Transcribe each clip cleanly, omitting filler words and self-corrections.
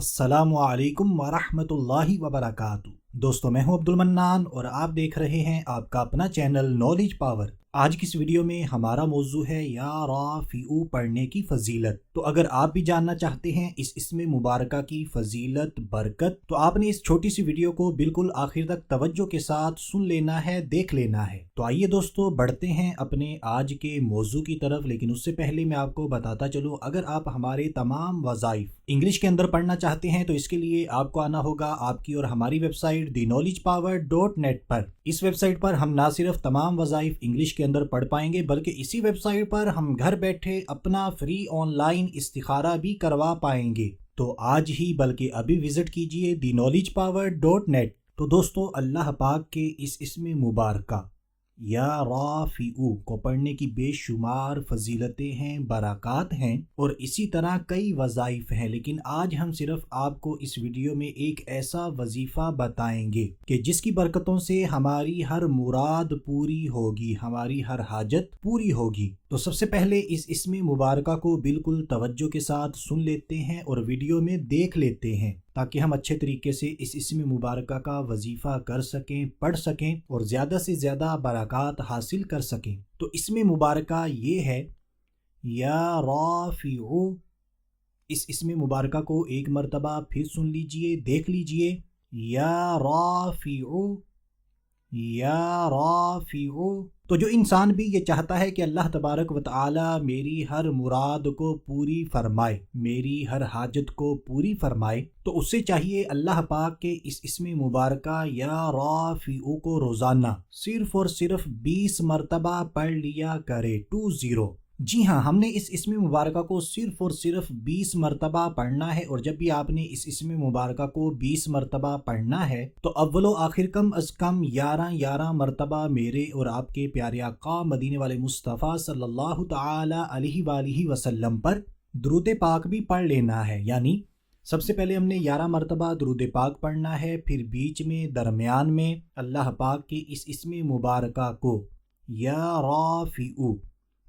السلام علیکم ورحمۃ اللہ وبرکاتہ۔ دوستو میں ہوں عبد المنان اور آپ دیکھ رہے ہیں آپ کا اپنا چینل نالج پاور۔ آج کی اس ویڈیو میں ہمارا موضوع ہے یا رافعو پڑھنے کی فضیلت۔ تو اگر آپ بھی جاننا چاہتے ہیں اس اسم مبارکہ کی فضیلت برکت تو آپ نے اس چھوٹی سی ویڈیو کو بالکل آخر تک توجہ کے ساتھ سن لینا ہے، دیکھ لینا ہے۔ تو آئیے دوستو بڑھتے ہیں اپنے آج کے موضوع کی طرف، لیکن اس سے پہلے میں آپ کو بتاتا چلوں اگر آپ ہمارے تمام وظائف انگلش کے اندر پڑھنا چاہتے ہیں تو اس کے لیے آپ کو آنا ہوگا آپ کی اور ہماری ویب سائٹ thenollegepower.net پر۔ اس ویب سائٹ پر ہم نہ صرف تمام وظائف انگلش کے اندر پڑھ پائیں گے بلکہ اسی ویب سائٹ پر ہم گھر بیٹھے اپنا فری آن لائن استخارہ بھی کروا پائیں گے۔ تو آج ہی بلکہ ابھی وزٹ کیجئے thenollegepower.net۔ تو دوستو اللہ پاک کے اس اسم مبارکہ یا رافعو کو پڑھنے کی بے شمار فضیلتیں ہیں، برکات ہیں اور اسی طرح کئی وظائف ہیں، لیکن آج ہم صرف آپ کو اس ویڈیو میں ایک ایسا وظیفہ بتائیں گے کہ جس کی برکتوں سے ہماری ہر مراد پوری ہوگی، ہماری ہر حاجت پوری ہوگی۔ تو سب سے پہلے اس اسم مبارکہ کو بالکل توجہ کے ساتھ سن لیتے ہیں اور ویڈیو میں دیکھ لیتے ہیں تاکہ ہم اچھے طریقے سے اس اسم مبارکہ کا وظیفہ کر سکیں، پڑھ سکیں اور زیادہ سے زیادہ برکات حاصل کر سکیں۔ تو اسم مبارکہ یہ ہے یا رافعو۔ اس اسم مبارکہ کو ایک مرتبہ پھر سن لیجئے، دیکھ لیجئے، یا رافعو، یا رافعو۔ تو جو انسان بھی یہ چاہتا ہے کہ اللہ تبارک و تعالی میری ہر مراد کو پوری فرمائے، میری ہر حاجت کو پوری فرمائے، تو اس سے چاہیے اللہ پاک کے اس اسم مبارکہ یا رافعو کو روزانہ صرف اور صرف 20 مرتبہ پڑھ لیا کرے، 20۔ جی ہاں، ہم نے اس اسم مبارکہ کو صرف اور صرف 20 مرتبہ پڑھنا ہے، اور جب بھی آپ نے اس اسم مبارکہ کو 20 مرتبہ پڑھنا ہے تو اول و آخر کم از کم 11 مرتبہ میرے اور آپ کے پیارے آقا مدینے والے مصطفیٰ صلی اللہ تعالی علیہ وآلہ وسلم پر درود پاک بھی پڑھ لینا ہے۔ یعنی سب سے پہلے ہم نے 11 مرتبہ درود پاک پڑھنا ہے، پھر بیچ میں درمیان میں اللہ پاک کے اس اسم مبارکہ کو یا رافعو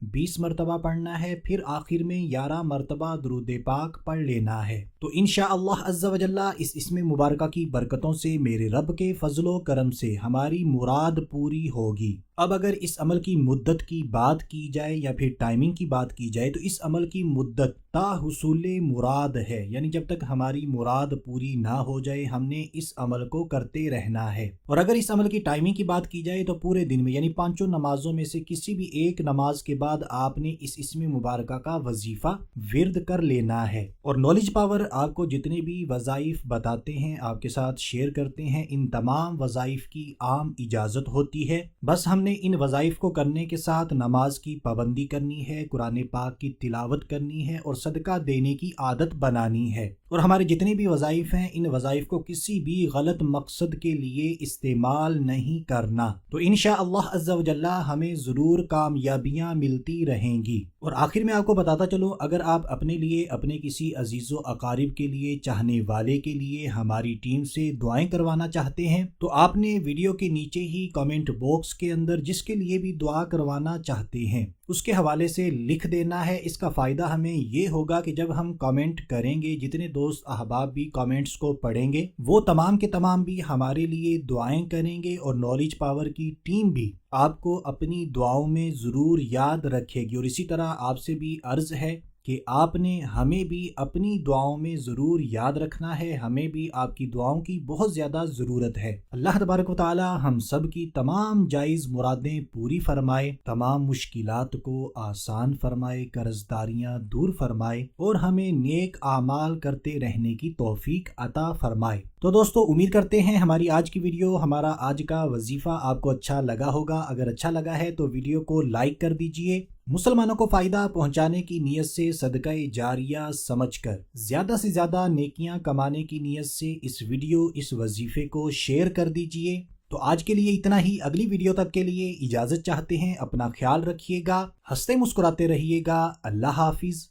20 مرتبہ پڑھنا ہے، پھر آخر میں 11 مرتبہ درود پاک پڑھ لینا ہے۔ تو انشاءاللہ عز و جل اس اسم مبارکہ کی برکتوں سے میرے رب کے فضل و کرم سے ہماری مراد پوری ہوگی۔ اب اگر اس عمل کی مدت کی بات کی جائے یا پھر ٹائمنگ کی بات کی جائے تو اس عمل کی مدت تا حصول مراد ہے، یعنی جب تک ہماری مراد پوری نہ ہو جائے ہم نے اس عمل کو کرتے رہنا ہے۔ اور اگر اس عمل کی ٹائمنگ کی بات کی جائے تو پورے دن میں، یعنی 5 نمازوں میں سے کسی بھی ایک نماز کے بعد آپ نے اس اسم مبارکہ کا وظیفہ ورد کر لینا ہے۔ اور نالج پاور آپ کو جتنے بھی وظائف بتاتے ہیں، آپ کے ساتھ شیئر کرتے ہیں، ان تمام وظائف کی عام اجازت ہوتی ہے، بس ہم نے ان وظائف کو کرنے کے ساتھ نماز کی پابندی کرنی ہے، قرآن پاک کی تلاوت کرنی ہے اور صدقہ دینے کی عادت بنانی ہے۔ اور ہمارے جتنے بھی وظائف ہیں ان وظائف کو کسی بھی غلط مقصد کے لیے استعمال نہیں کرنا، تو انشاءاللہ عز و جل ہمیں ضرور کامیابیاں ملتی رہیں گی۔ اور آخر میں آپ کو بتاتا چلوں اگر آپ اپنے لیے، اپنے کسی عزیز و اقارب کے لیے، چاہنے والے کے لیے ہماری ٹیم سے دعائیں کروانا چاہتے ہیں تو آپ نے ویڈیو کے نیچے ہی کامنٹ باکس کے اندر جس کے لیے بھی دعا کروانا چاہتے ہیں اس کے حوالے سے لکھ دینا ہے۔ اس کا فائدہ ہمیں یہ ہوگا کہ جب ہم کامنٹ کریں گے، جتنے دوست احباب بھی کامنٹس کو پڑھیں گے وہ تمام کے تمام بھی ہمارے لیے دعائیں کریں گے، اور نالج پاور کی ٹیم بھی آپ کو اپنی دعاؤں میں ضرور یاد رکھے گی۔ اور اسی طرح آپ سے بھی عرض ہے کہ آپ نے ہمیں بھی اپنی دعاؤں میں ضرور یاد رکھنا ہے، ہمیں بھی آپ کی دعاؤں کی بہت زیادہ ضرورت ہے۔ اللہ تبارک و تعالی ہم سب کی تمام جائز مرادیں پوری فرمائے، تمام مشکلات کو آسان فرمائے، قرض داریاں دور فرمائے اور ہمیں نیک اعمال کرتے رہنے کی توفیق عطا فرمائے۔ تو دوستو امید کرتے ہیں ہماری آج کی ویڈیو، ہمارا آج کا وظیفہ آپ کو اچھا لگا ہوگا۔ اگر اچھا لگا ہے تو ویڈیو کو لائک کر دیجئے، مسلمانوں کو فائدہ پہنچانے کی نیت سے صدقہ جاریہ سمجھ کر زیادہ سے زیادہ نیکیاں کمانے کی نیت سے اس ویڈیو، اس وظیفے کو شیئر کر دیجئے۔ تو آج کے لیے اتنا ہی، اگلی ویڈیو تک کے لیے اجازت چاہتے ہیں، اپنا خیال رکھیے گا، ہنستے مسکراتے رہیے گا، اللہ حافظ۔